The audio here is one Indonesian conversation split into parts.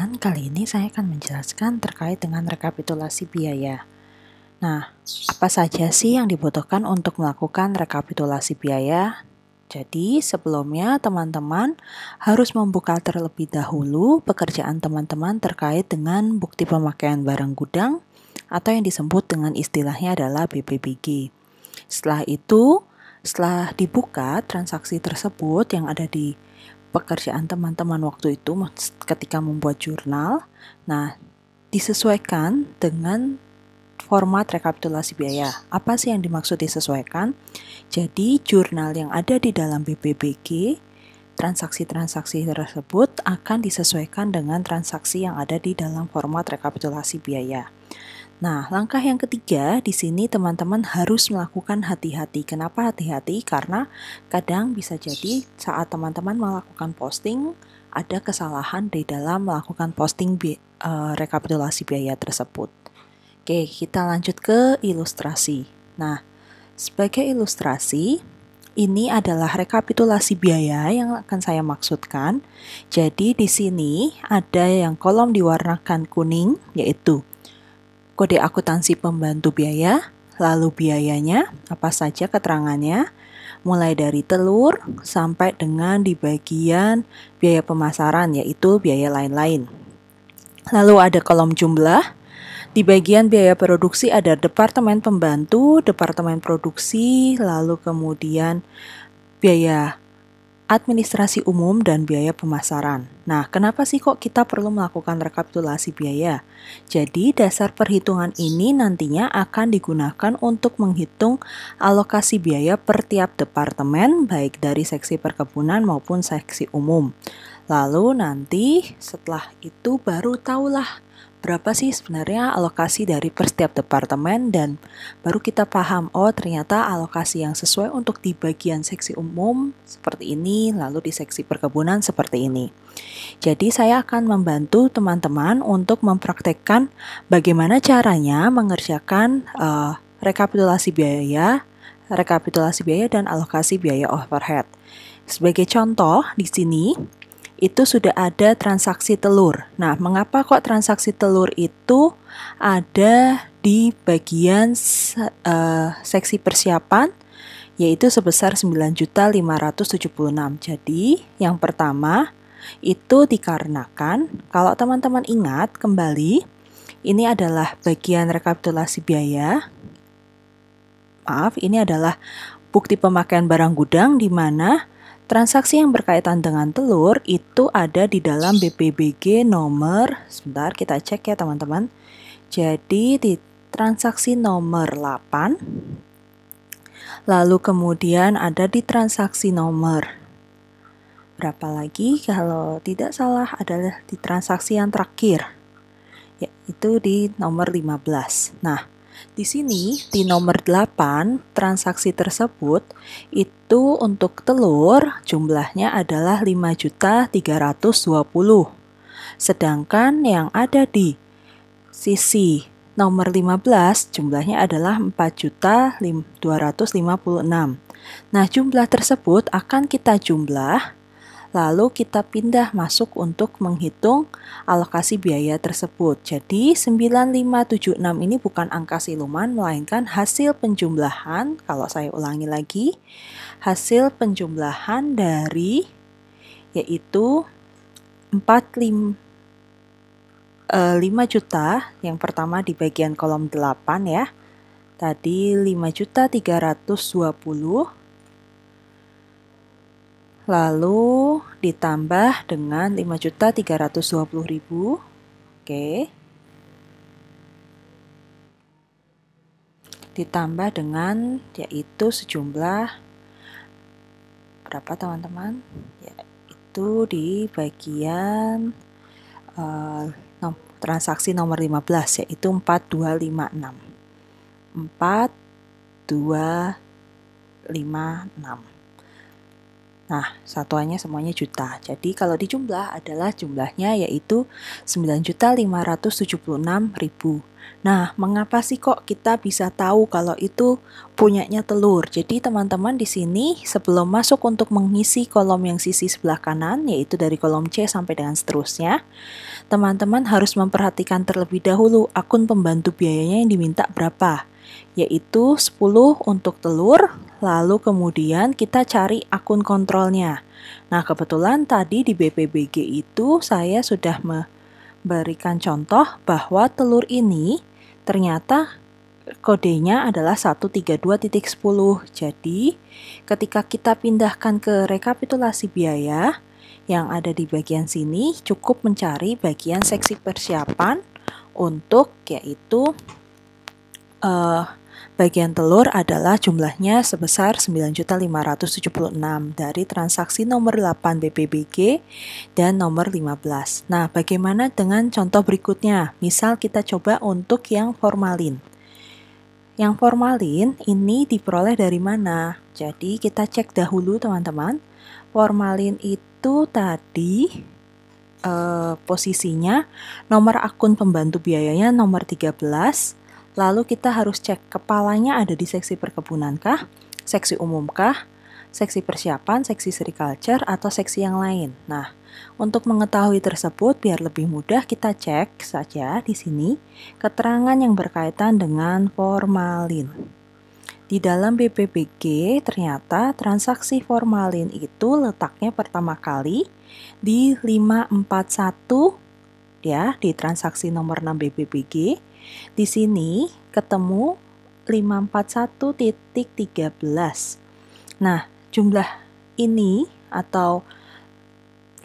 teman-teman, kali ini saya akan menjelaskan terkait dengan rekapitulasi biaya. Nah, apa saja sih yang dibutuhkan untuk melakukan rekapitulasi biaya? Jadi, sebelumnya teman-teman harus membuka terlebih dahulu pekerjaan teman-teman terkait dengan bukti pemakaian barang gudang atau yang disebut dengan istilahnya adalah BPBG. Setelah itu, setelah dibuka transaksi tersebut yang ada di pekerjaan teman-teman waktu itu ketika membuat jurnal, nah disesuaikan dengan format rekapitulasi biaya. Apa sih yang dimaksud disesuaikan? Jadi jurnal yang ada di dalam BPBG, transaksi-transaksi tersebut akan disesuaikan dengan transaksi yang ada di dalam format rekapitulasi biaya. Nah, langkah yang ketiga di sini teman-teman harus melakukan hati-hati. Kenapa hati-hati? Karena kadang bisa jadi saat teman-teman melakukan posting ada kesalahan di dalam melakukan posting rekapitulasi biaya tersebut. Oke, kita lanjut ke ilustrasi. Nah, sebagai ilustrasi, ini adalah rekapitulasi biaya yang akan saya maksudkan. Jadi di sini ada yang kolom diwarnakan kuning, yaitu kode akuntansi pembantu biaya, lalu biayanya, apa saja keterangannya, mulai dari telur sampai dengan di bagian biaya pemasaran, yaitu biaya lain-lain. Lalu ada kolom jumlah, di bagian biaya produksi ada departemen pembantu, departemen produksi, lalu kemudian biaya administrasi umum dan biaya pemasaran. Nah, kenapa sih kok kita perlu melakukan rekapitulasi biaya? Jadi, dasar perhitungan ini nantinya akan digunakan untuk menghitung alokasi biaya per tiap departemen, baik dari seksi perkebunan maupun seksi umum. Lalu nanti setelah itu baru tahulah berapa sih sebenarnya alokasi dari per setiap departemen dan baru kita paham, oh ternyata alokasi yang sesuai untuk di bagian seksi umum seperti ini, lalu di seksi perkebunan seperti ini. Jadi saya akan membantu teman-teman untuk mempraktekkan bagaimana caranya mengerjakan rekapitulasi biaya dan alokasi biaya overhead. Sebagai contoh di sini itu sudah ada transaksi telur. Nah, mengapa kok transaksi telur itu ada di bagian seksi persiapan, yaitu sebesar 9.576. Jadi, yang pertama itu dikarenakan, kalau teman-teman ingat kembali, ini adalah bagian rekapitulasi biaya. Ini adalah bukti pemakaian barang gudang di mana transaksi yang berkaitan dengan telur itu ada di dalam BPBG nomor, sebentar kita cek ya teman-teman. Jadi di transaksi nomor 8, lalu kemudian ada di transaksi nomor berapa lagi, kalau tidak salah adalah di transaksi yang terakhir, yaitu di nomor 15. Nah, di sini di nomor 8 transaksi tersebut itu untuk telur jumlahnya adalah 5.320. Sedangkan yang ada di sisi nomor 15 jumlahnya adalah 4.256. Nah, jumlah tersebut akan kita jumlah lalu kita pindah masuk untuk menghitung alokasi biaya tersebut. Jadi 9576 ini bukan angka siluman, melainkan hasil penjumlahan, kalau saya ulangi lagi, hasil penjumlahan dari yaitu 5 juta, yang pertama di bagian kolom 8 ya, tadi 5.320, lalu ditambah dengan 5.320.000. Oke. Ditambah dengan yaitu sejumlah berapa teman-teman? Yaitu di bagian transaksi nomor 15 yaitu 4256. 4256. Nah, satuannya semuanya juta. Jadi kalau dijumlah adalah jumlahnya yaitu 9.576.000. Nah, mengapa sih kok kita bisa tahu kalau itu punyanya telur? Jadi teman-teman di sini sebelum masuk untuk mengisi kolom yang sisi sebelah kanan, yaitu dari kolom C sampai dengan seterusnya, teman-teman harus memperhatikan terlebih dahulu akun pembantu biayanya yang diminta berapa, yaitu 10 untuk telur, lalu kemudian kita cari akun kontrolnya. Nah, kebetulan tadi di BPBG itu saya sudah memberikan contoh bahwa telur ini ternyata kodenya adalah 132.10. Jadi, ketika kita pindahkan ke rekapitulasi biaya yang ada di bagian sini, cukup mencari bagian seksi persiapan untuk yaitu bagian telur adalah jumlahnya sebesar 9.576 dari transaksi nomor 8 BPBG dan nomor 15. Nah, bagaimana dengan contoh berikutnya? Misal kita coba untuk yang formalin. Yang formalin ini diperoleh dari mana? Jadi kita cek dahulu teman-teman. Formalin itu tadi posisinya nomor akun pembantu biayanya nomor 13. Lalu kita harus cek kepalanya ada di seksi perkebunan kah, seksi umum kah, seksi persiapan, seksi sericulture, atau seksi yang lain. Nah, untuk mengetahui tersebut biar lebih mudah kita cek saja di sini keterangan yang berkaitan dengan formalin. Di dalam BPBG ternyata transaksi formalin itu letaknya pertama kali di 541 ya, di transaksi nomor 6 BPBG. Di sini ketemu 541.13. Nah, jumlah ini atau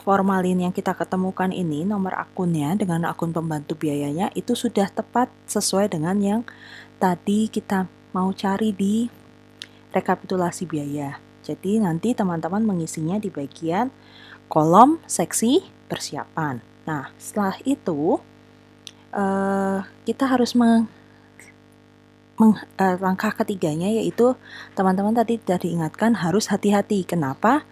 formalin yang kita ketemukan ini, nomor akunnya dengan akun pembantu biayanya itu sudah tepat sesuai dengan yang tadi kita mau cari di rekapitulasi biaya. Jadi nanti teman-teman mengisinya di bagian kolom seksi persiapan. Nah, setelah itu kita harus langkah ketiganya yaitu teman-teman tadi sudah diingatkan harus hati-hati. Kenapa?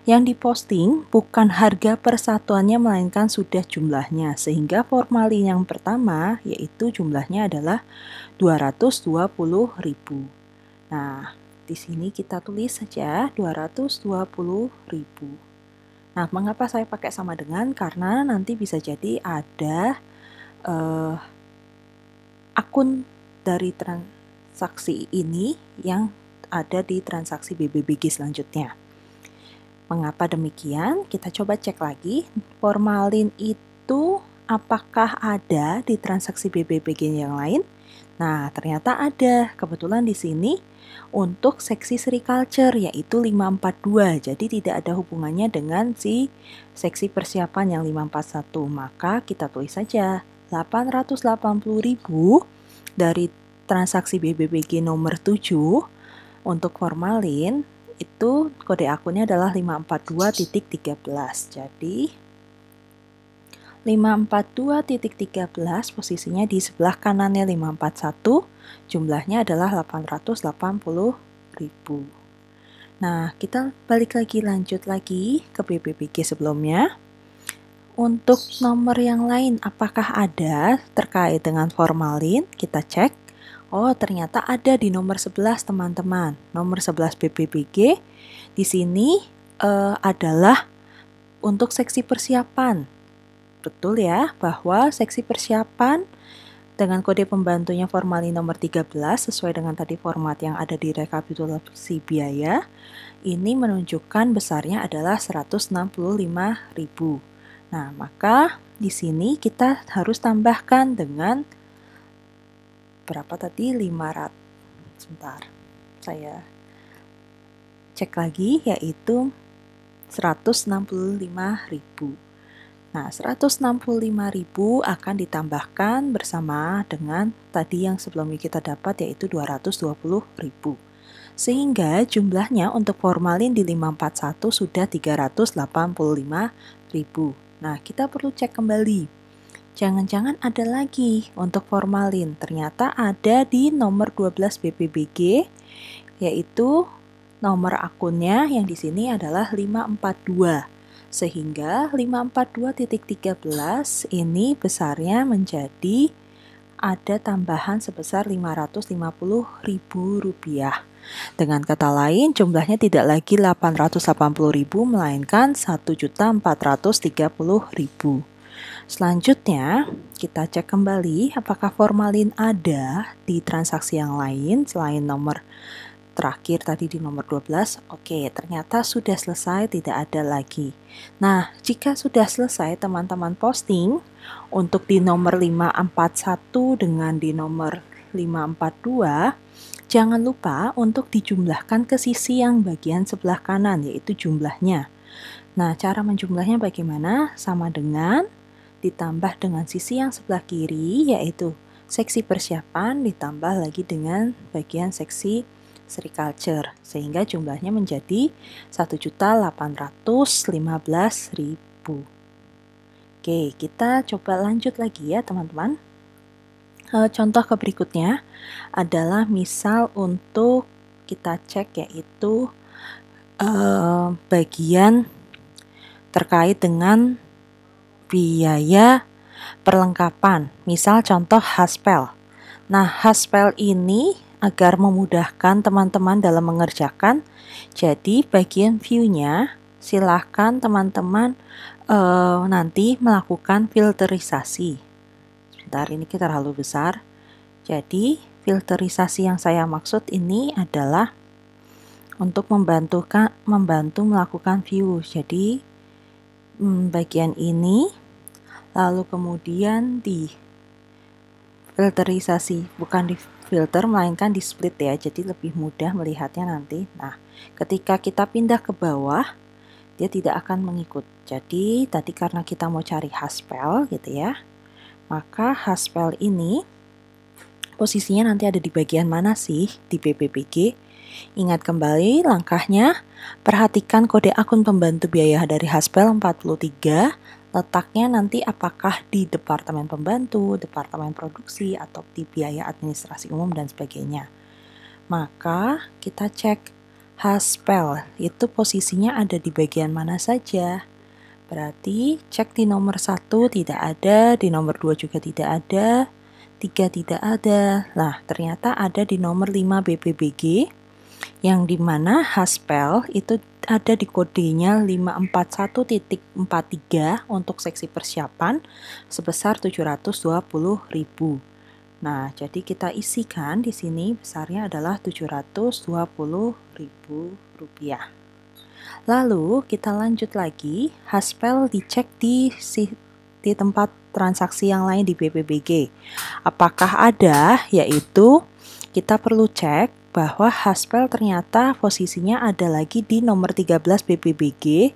Yang diposting bukan harga persatuannya melainkan sudah jumlahnya. Sehingga formalin yang pertama yaitu jumlahnya adalah 220.000. Nah, di sini kita tulis saja 220.000. Nah, mengapa saya pakai sama dengan? Karena nanti bisa jadi ada akun dari transaksi ini yang ada di transaksi BPBG selanjutnya. Mengapa demikian? Kita coba cek lagi. Formalin itu apakah ada di transaksi BPBG yang lain? Nah, ternyata ada. Kebetulan di sini untuk seksi sericulture yaitu 542. Jadi tidak ada hubungannya dengan si seksi persiapan yang 541. Maka kita tulis saja 880.000 dari transaksi BPBG nomor 7 untuk formalin itu kode akunnya adalah 542.13. Jadi 542.13 posisinya di sebelah kanannya 541, jumlahnya adalah 880.000. Nah, kita balik lagi lanjut lagi ke BPBG sebelumnya. Untuk nomor yang lain, apakah ada terkait dengan formalin? Kita cek. Oh, ternyata ada di nomor 11, teman-teman. Nomor 11 BPBG. Di sini adalah untuk seksi persiapan. Betul ya, bahwa seksi persiapan dengan kode pembantunya formalin nomor 13 sesuai dengan tadi format yang ada di rekapitulasi biaya. Ini menunjukkan besarnya adalah 165.000. Nah, maka di sini kita harus tambahkan dengan berapa tadi? 500. Sebentar. Saya cek lagi yaitu 165.000. Nah, 165.000 akan ditambahkan bersama dengan tadi yang sebelumnya kita dapat yaitu 220.000. Sehingga jumlahnya untuk formalin di 541 sudah 385.000. Nah, kita perlu cek kembali. Jangan-jangan ada lagi untuk formalin. Ternyata ada di nomor 12 BPBG, yaitu nomor akunnya yang di sini adalah 542. Sehingga 542.13 ini besarnya menjadi ada tambahan sebesar Rp550.000. Dengan kata lain, jumlahnya tidak lagi 880.000 melainkan 1.430.000. Selanjutnya, kita cek kembali apakah formalin ada di transaksi yang lain selain nomor terakhir tadi di nomor 12. Oke, ternyata sudah selesai, tidak ada lagi. Nah, jika sudah selesai teman-teman posting untuk di nomor 541 dengan di nomor 542, jangan lupa untuk dijumlahkan ke sisi yang bagian sebelah kanan, yaitu jumlahnya. Nah, cara menjumlahnya bagaimana? Sama dengan ditambah dengan sisi yang sebelah kiri, yaitu seksi persiapan ditambah lagi dengan bagian seksi sericulture, sehingga jumlahnya menjadi 1.815.000. Oke, kita coba lanjut lagi ya teman-teman. Contoh ke berikutnya adalah misal untuk kita cek yaitu bagian terkait dengan biaya perlengkapan, misal contoh Haspel. Nah, Haspel ini agar memudahkan teman-teman dalam mengerjakan, jadi bagian view-nya silahkan teman-teman nanti melakukan filterisasi. Sebentar, ini kita terlalu besar. Jadi filterisasi yang saya maksud ini adalah untuk membantu melakukan view. Jadi bagian ini, lalu kemudian di filterisasi, bukan di filter melainkan di split ya, jadi lebih mudah melihatnya nanti. Nah, ketika kita pindah ke bawah, dia tidak akan mengikut. Jadi tadi karena kita mau cari Haspel gitu ya, maka Haspel ini posisinya nanti ada di bagian mana sih di BPBG? Ingat kembali langkahnya, perhatikan kode akun pembantu biaya dari Haspel 43, letaknya nanti apakah di departemen pembantu, departemen produksi, atau di biaya administrasi umum dan sebagainya. Maka kita cek Haspel itu posisinya ada di bagian mana saja. Berarti cek di nomor 1 tidak ada, di nomor 2 juga tidak ada, 3 tidak ada. Nah, ternyata ada di nomor 5 BPBG, yang dimana Haspel itu ada di kodenya 541.43 untuk seksi persiapan sebesar 720.000. Nah, jadi kita isikan di sini besarnya adalah 720.000 rupiah. Lalu kita lanjut lagi, Haspel dicek di tempat transaksi yang lain di BPBG. Apakah ada? Yaitu kita perlu cek bahwa Haspel ternyata posisinya ada lagi di nomor 13 BPBG.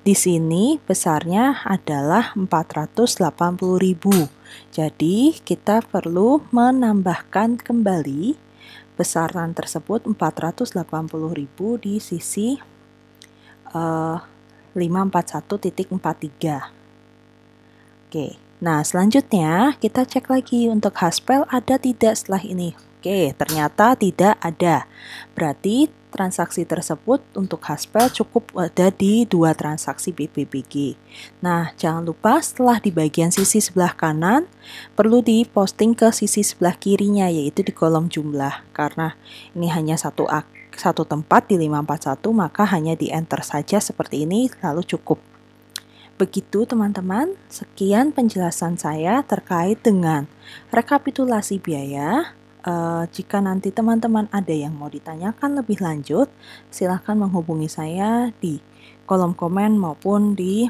Di sini besarnya adalah 480.000. Jadi kita perlu menambahkan kembali besaran tersebut 480.000 di sisi 541.43. Oke, nah selanjutnya kita cek lagi untuk Haspel ada tidak setelah ini. Oke, ternyata tidak ada. Berarti transaksi tersebut untuk Haspel cukup ada di 2 transaksi BPBG. Nah, jangan lupa setelah di bagian sisi sebelah kanan, perlu diposting ke sisi sebelah kirinya, yaitu di kolom jumlah. Karena ini hanya satu tempat di 541, maka hanya di enter saja seperti ini, lalu cukup. Begitu teman-teman, sekian penjelasan saya terkait dengan rekapitulasi biaya. Jika nanti teman-teman ada yang mau ditanyakan lebih lanjut, silahkan menghubungi saya di kolom komen maupun di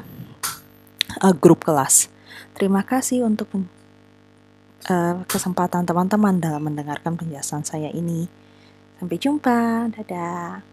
grup kelas. Terima kasih untuk kesempatan teman-teman dalam mendengarkan penjelasan saya ini. Sampai jumpa, dadah.